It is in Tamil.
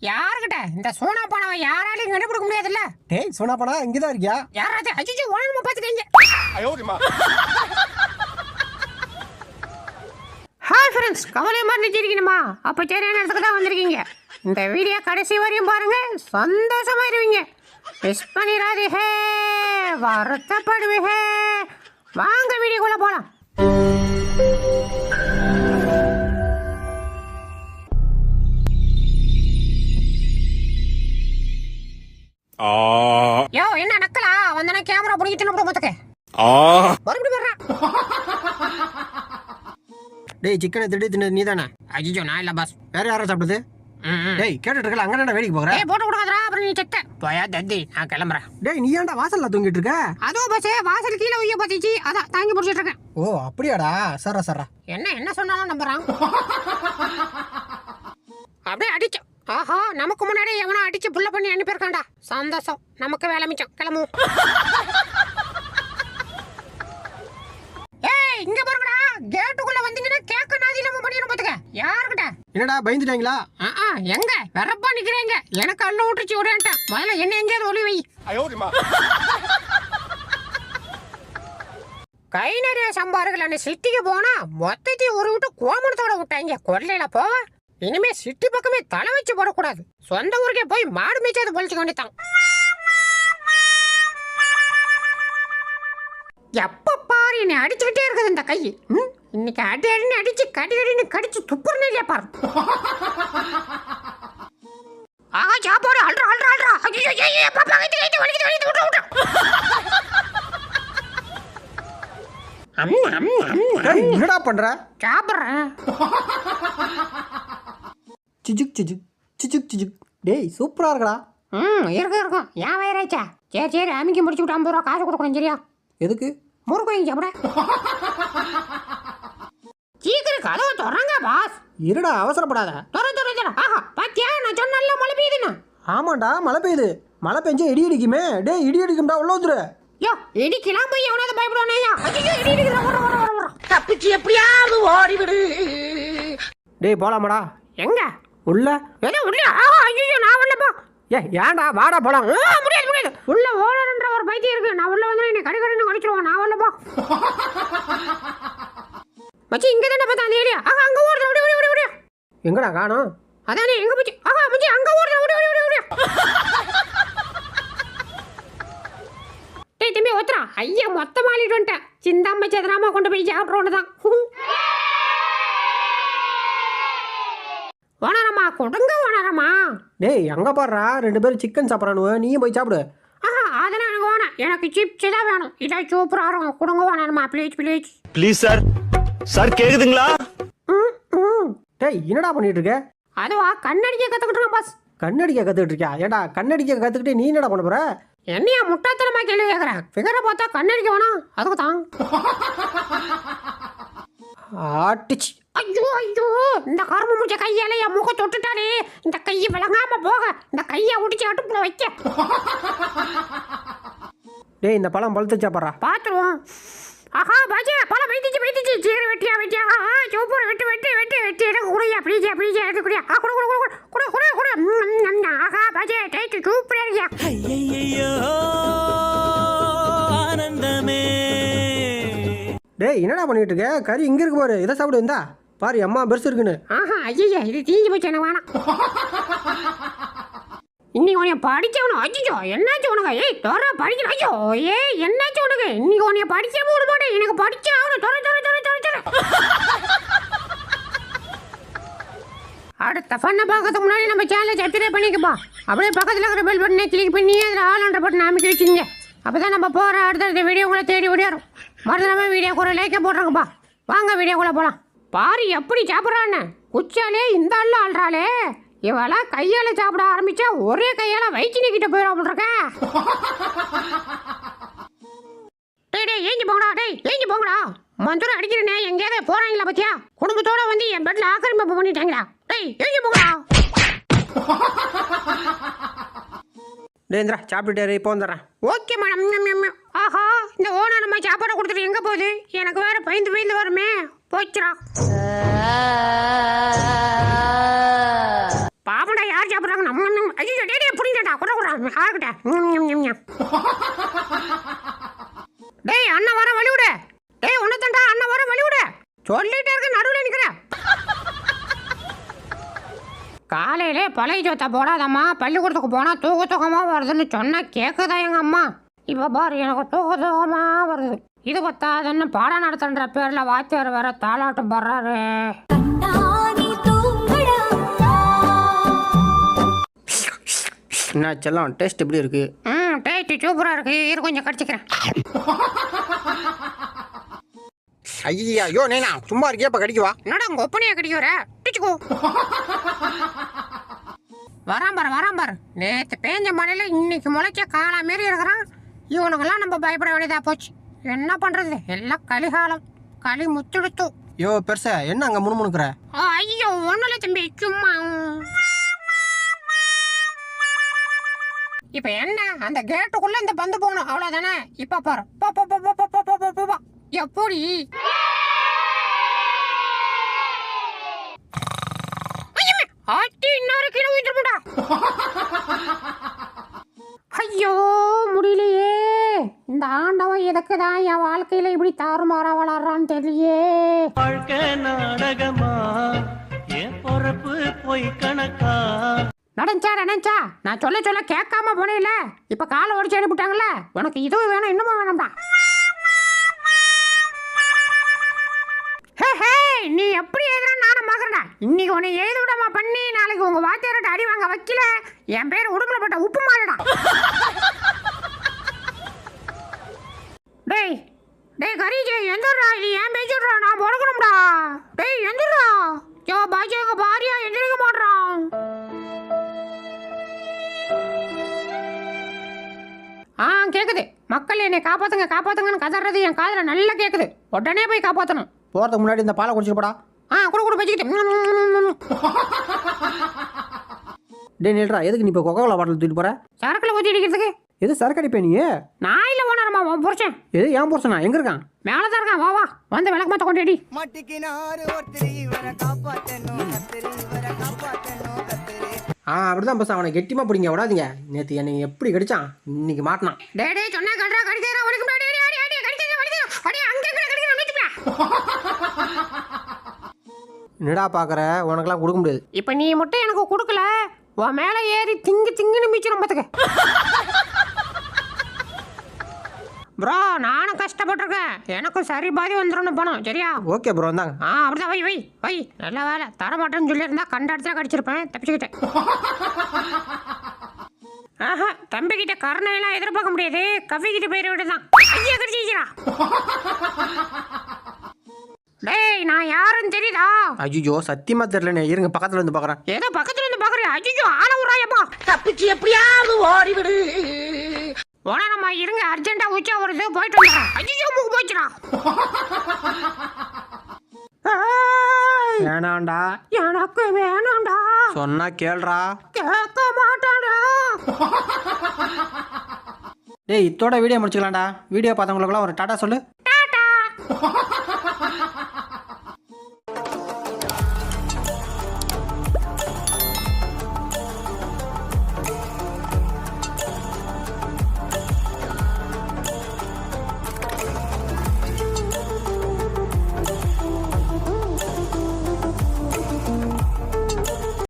யாருக்கிட்ட இந்த சோனா பணம் யாராலையும் கண்டுபிடிக்க முடியாதுல்ல. டேய் சோனா பணா இங்கதான் இருக்கியா? யாராவது அஜிஜி ஓனமா பாத்துட்டீங்க. ஹாய் ஃப்ரெண்ட்ஸ், கவலை மாதிரி நினைச்சிருக்கீங்கம்மா? அப்போ சரியான இடத்துக்கு தான் வந்திருக்கீங்க. இந்த வீடியோ கடைசி வரையும் பாருங்க, சந்தோஷமாயிருவீங்க. மிஸ் பண்ணிடாதீங்க, வருத்தப்படுவீங்க. வாங்க வீடியோக்குள்ள போலாம். யோ என்ன நக்கலா வந்தனா கேமரா புடிக்கிட்டு நம்ம மொத்தக்க மறுபடியும் வர்றேன். டேய் சிக்கனை திடி தின்னு நீதானே? அஜிஜோ நான் இல்ல பாஸ், வேற யாரா சாப்பிடுது? டேய் கேட்டுட்டு இருக்கல, அங்க என்ன வேடிக்கை போறே? ஏய் போட்டு கொடுக்காதடா, அப்புறம் நீ செத்த போயா தத்தி. நான் கிளம்புறேன். டேய் நீ ஏன்டா வாசல்ல தூங்கிட்டு இருக்க? அதோ பஸ் வாசல் கீழே உய்ய பாத்திச்சு, அதான் தாங்கி பிடிச்சிட்டு இருக்கேன். ஓ அப்படியாடா, சரா சரா. என்ன சொன்னாலும் நம்புறான். அப்படியே அடிச்சோம். ஆஹா, நமக்கு முன்னாடி எவனோ அடிச்சு புள்ள பண்ணி அனுப்பியிருக்கான்டா. சந்தோஷம், நமக்கு வேலை மிச்சம். கிளம்புவோம். ஏய் இங்க பாருங்கடா, கேட்டுக்குள்ள வந்தீங்கன்னா கேக்க நாதி நம்ம பண்ணிரும் பாத்துக்க. யாருக்கிட்ட? என்னடா பயந்துட்டாங்களா? எங்க வெறப்பா நிக்கிறீங்க? எனக்கு அள்ள விட்டுச்சு ஓடியான்ட்ட. முதல்ல என்ன எங்கேயாவது ஒளி வை. கை நிறைய சம்பாருகள் சிட்டிக்கு போனா மொத்தத்தையும் ஒரு விட்டு கோமணத்தோட விட்டாங்க. கொள்ளையில போவ இனிமே சிட்டி பக்கமே தலை வச்சு போடக்கூடாது. சொந்த ஊருக்கே போய் மாடு மேய்ச்சாது பொழிச்சு கொண்டுட்டான். எப்ப பாரு என்னை அடிச்சுக்கிட்டே இருக்குது இந்த கை. இன்னைக்கு அடி அடின்னு அடிச்சு கடி அடின்னு கடிச்சு துப்புறனே இல்லையா பாரு. சாப்பாடு அல்றா அல்றா அல்றா. என்னடா பண்ற? சாப்பிடுறேன். சிஜுக் சிஜுக் சிஜுக் சிஜுக். டேய் சூப்பரா இருக்கடா. இருக்கும். ஏன் வயிறாச்சா? சரி அமிக்கி முடிச்சு விட்டு 50 ரூபா காசு கொடுக்கணும். சரியா? எதுக்கு? முறுக்கு வாங்கி சாப்பிட. சீக்கிரம் கதவை தொடங்க பாஸ். இருடா அவசரப்படாத. தொற. ஆஹா பாத்தியா, நான் சொன்னல மழை பெய்யுதுன்னு. ஆமாண்டா மழை பெய்யுது. மழை பெஞ்சா இடி அடிக்குமே. டேய் இடி அடிக்கும்டா, உள்ள வந்துரு. யோ இடிக்கலாம் போய் எவனாவது பயப்படுவானேயா? ஐயோ இடி அடிக்குற. வர தப்பிச்சு எப்படியாவது ஓடிவிடு. டேய் போலாமாடா? எங்க? உள்ள. ஏதோ உள்ள. ஐயோ நான் வரலப்பா. ஏன்டா வாடா போலாம். முடியாது. உள்ள ஓடணுன்ற ஒரு பைத்தியம் இருக்கு. நான் உள்ள வந்து என்ன கடிக்கடின்னு கடிச்சிருவான். நான் வரலப்பா. மச்சி இங்க தானே பார்த்தா அந்த ஏரியா. அங்க ஓடுற. ஓடி. எங்கடா காணோம்? அதானே எங்க போச்சு? மச்சி அங்க ஓடுற. ஓடி. டேய் தம்பி ஓத்துறா. ஐயா மொத்தமா ஆளிட்டு வந்துட்டேன். சிந்தாம சதுராமா கொண்டு போய் சாப்பிட்றோன்னு தான். ஓனரம்மா கொடுங்க ஓனரம்மா. டேய் அங்க பாடுறா, 2 பேரும் சிக்கன் சாப்பிட்றானுவ, நீயும் போய் சாப்பிடு. அதெல்லாம் எனக்கு வேணாம். எனக்கு சிப்ஸ் தான் வேணும். இதை சூப்பராக இருக்கும். கொடுங்க ஓனரம்மா ப்ளீஸ். சார் கேக்குதுங்களா? டேய் என்னடா பண்ணிட்டு இருக்க? அதுவா கண்ணடிக்க கத்துக்கிட்டு பாஸ். கண்ணடிக்க கத்துக்கிட்டு இருக்கியா? ஏடா கண்ணடிக்க கத்துக்கிட்டு நீ என்னடா பண்ண போற? என்னையா முட்டாத்தனமா கேள்வி கேட்குறேன்? ஃபிகரை பார்த்தா கண்ணடிக்க வேணாம், அதுக்கு தான். ஆட்டிச்சு. ஐயோ இந்த கரும்பு முடிச்ச கையால என் முக தொட்டுட்டாலே. இந்த கையை விளங்காம போக இந்த கையை ஒடிச்சு அடுப்புல வைக்க. டேய் இந்த பழம் பழுத்து சாப்பிட்றா. பாத்துருவோம். ஆஹா பாஜா பழம் வைத்திச்சு. சீக்கிரம் வெட்டியா. சூப்பர் வெட்டு எனக்கு குடியா ப்ளீஸ் எடுத்து குடியா. குடு. ஆஹா பாஜா டேஸ்ட் சூப்பரா இருக்கியா. ஐயையோ ஆனந்தமே. டேய் என்னடா பண்ணிட்டு இருக்க? கறி இங்க இருக்கு பாரு, இதை சாப்பிடு. இந்தா பாரு அம்மா பெருசு இருக்குன்னு. ஐயா இது தீஞ்சு போச்சு, எனக்கு வேணாம். இன்னைக்கு உனைய படிச்சவனும். ஐயோ என்னாச்சு உனக்கு? தோற படிக்கணும். ஐயோ என்னாச்சு உனக்கு? இன்னைக்கு உனைய படிச்சே போட மாட்டேன். எனக்கு படிச்சே ஆகணும். தோற. அடுத்த ஃபன்னை பார்க்கறதுக்கு முன்னாடி நம்ம சேனலை சப்ஸ்கிரைப் பண்ணிக்கப்பா. அப்படியே பக்கத்தில் இருக்கிற பெல் பட்டனை கிளிக் பண்ணி அதில் ஆல் பட்டன் அமைக்க வச்சுங்க. அப்போ தான் நம்ம போகிற அடுத்த வீடியோ உங்களை தேடி ஓடியாரும். மறந்துடாம வீடியோக்கு ஒரு லைக்கை போடுறாங்கப்பா. வாங்க வீடியோக்குள்ளே போகலாம். பாரு எப்படி சாப்பிட்றான்னு. குச்சாலே இந்த ஆள்றாளே. இவெல்லாம் கையால் சாப்பிட ஆரம்பிச்சா ஒரே கையால் வயிற்று நீக்கிட்ட போயிடும் இருக்கேன். டேய் ஏஞ்சி போங்கடா. மந்தூர் அடிக்கிறேனே, எங்கேயாவது போறாங்களா பத்தியா? குடும்பத்தோட வந்து என் பெட்ல ஆக்கிரமிப்பு பண்ணிட்டாங்களா? டேய் ஏஞ்சி போங்கடா. டேந்திரா சாப்பிட்டுட்டாரு, இப்போ வந்துடுறேன். Okay madam. ஆஹா இந்த ஓனர் நம்ம சாப்பாடை கொடுத்துட்டு எங்க போகுது? எனக்கு வேற பயந்து வருமே. போச்சுடா. பாப்படா யார் சாப்பிட்றாங்க? ஆகட்ட. டேய் அண்ணன் வர வழி விடு. டேய் உன்னை தாண்டா அண்ணன் வர வழி விடு. சொல்லிட்டே இருக்க நடுவில் நிற்கிறேன். காலையிலே பழைய ஜோத்தா போடாதம்மா, பள்ளிக்கூடத்துக்கு போனால் தூக்கமாக வருதுன்னு சொன்னால் கேட்குதா எங்கள் அம்மா. இப்போ பாரு எனக்கு தூக்கமாக வருது. இது பத்தாதுன்னு பாடம் நடத்துன்ற பேரில் வாத்தியார் வேற தாளாட்டம் போடுறாரு. என்ன செல்லம் டேஸ்ட் எப்படி இருக்கு? டேஸ்ட் சூப்பராக இருக்கு. இது கொஞ்சம் கடிச்சிக்கிறேன். ஐயோ நேனா சும்மா இருக்கியா? இப்போ கடிக்குவா? என்னடா உங்கள் ஒப்பனையை கடிக்கிற? டிச்சுக்கோ. வரான் பாரு. நேற்று பேஞ்ச மழையில் இன்னைக்கு முளைக்க காலா மாரி இருக்கிறான். இவனுக்கெல்லாம் நம்ம பயப்பட வேண்டியதாக போச்சு. என்ன பண்ணுறது, எல்லாம் கலிகாலம். களி முத்துடுத்து. யோ பெருசா என்ன அங்கே முணுமுணுக்கிற? ஐயோ ஒன்றும் இல்லை தம்பி, சும்மா. இப்போ என்ன, அந்த கேட்டுக்குள்ளே இந்த பந்து போகணும் அவ்வளோதானே. இப்போ பாரு எப்படி ஆட்டி இன்னொரு கிலோ விட்டுருமுடா. ஐயோ முடியலையே. இந்த ஆண்டவன் எதுக்கு தான் என் வாழ்க்கையில இப்படி தாறுமாறா வளர்றான்னு தெரியலையே. வாழ்க்கை நாடகமா, என் பொறப்பு போய் கணக்கா. நடந்துச்சா நான் சொல்ல கேட்காம போனேல. இப்ப காலை உடச்சு அனுப்பிட்டாங்கல்ல. உனக்கு இதுவும் வேணும் இன்னமும் வேணும்டா. நீ எப்படி எழுதுனா நானும் பார்க்கறேன்டா. இன்னைக்கு உன்னை எழுத விடாம பண்ணி நாளைக்கு உங்க வாத்தியார்ட்ட அடி வாங்க வைக்கல. என் பேர் உடும்புல பட்ட உப்பு மாறிடா. டேய் கரீஜே எந்திரா. இது ஏன் பேசிடுறா? நான் பொறுக்கணும்டா. டேய் எந்திரா. யோ பாஜா எங்க பாரியா எந்திரிக்க மாட்றான். கேக்குது. மக்கள் என்னை காப்பாத்துங்கன்னு கதறது என் காதுல நல்லா கேக்குது. உடனே போய் காப்பாத்தணும். போகிறதுக்கு முன்னாடி இந்த பாலை குடிச்சிட்டு போடா. கூட வச்சுக்கிட்டு. டே நில்றா, எதுக்கு நீ இப்போ கொக்கோலா பாட்டில் தூக்கிட்டு போற? சரக்குல ஊற்றி அடிக்கிறதுக்கு. எது சரக்கு அடிப்பே நீ? நான் இல்லை ஓனரம்மா, உன் புருஷன். எது ஏன் புருஷனா? எங்கே இருக்கான்? மேலே தான் இருக்கான். வா வந்து விளக்கு மாற்ற கொண்டு அடி. அப்படிதான் பஸ். அவனை கெட்டிமா பிடிங்க விடாதீங்க. நேற்று என்னை எப்படி கடிச்சான், இன்னைக்கு மாட்டினான். டே சொன்னா கல்றா கடிக்கிறா. உனக்கு என்னடா பார்க்குற? உனக்கெல்லாம் கொடுக்க முடியாது. இப்போ நீ மட்டும் எனக்கு கொடுக்கல, உன் மேலே ஏறி திங்குன்னு மிச்சிடும் பார்த்துக்க. ப்ரோ நானும் கஷ்டப்பட்டிருக்கேன். எனக்கும் சரி பாதி வந்துடும் பணம். சரியா? ஓகே ப்ரோ இந்தாங்க. அப்படிதான் வை. நல்ல வேலை தரமாட்டேன்னு சொல்லியிருந்தா கண்ட இடத்துல கடிச்சிருப்பேன். தப்பிச்சுக்கிட்டேன். தம்பிக்கிட்ட கருணையெல்லாம் எதிர்பார்க்க முடியாது. கவிக்கிட்ட போயிட விட்டுதான். ஐயா கடிச்சிக்கிறா. டேய் நான் யாருன்னு தெரியுதா? ஐயோ சத்தியமா தெரியல. இருங்க பக்கத்துல இருந்து பாக்குறேன். ஏதோ பக்கத்துல இருந்து பாக்குறேன். ஐயோ ஆன ஊராயப்பா. தப்பிச்சு எப்படியாவது ஓடிவிடு. ஓனரம்மா இருங்க, அர்ஜென்ட்டா உச்சா வருது, போயிட்டு வந்துடுறேன். ஐயோ மூக்கு போச்சுடா. வேணாண்டா. எனக்கு வேணாம்டா. சொன்னா கேள்றா. கேட்க மாட்டான்டா. டேய் இத்தோட வீடியோ முடிச்சுக்கலாம்டா. வீடியோ பார்த்தவங்களுக்குலாம் ஒரு டாடா சொல்லு. டாடா.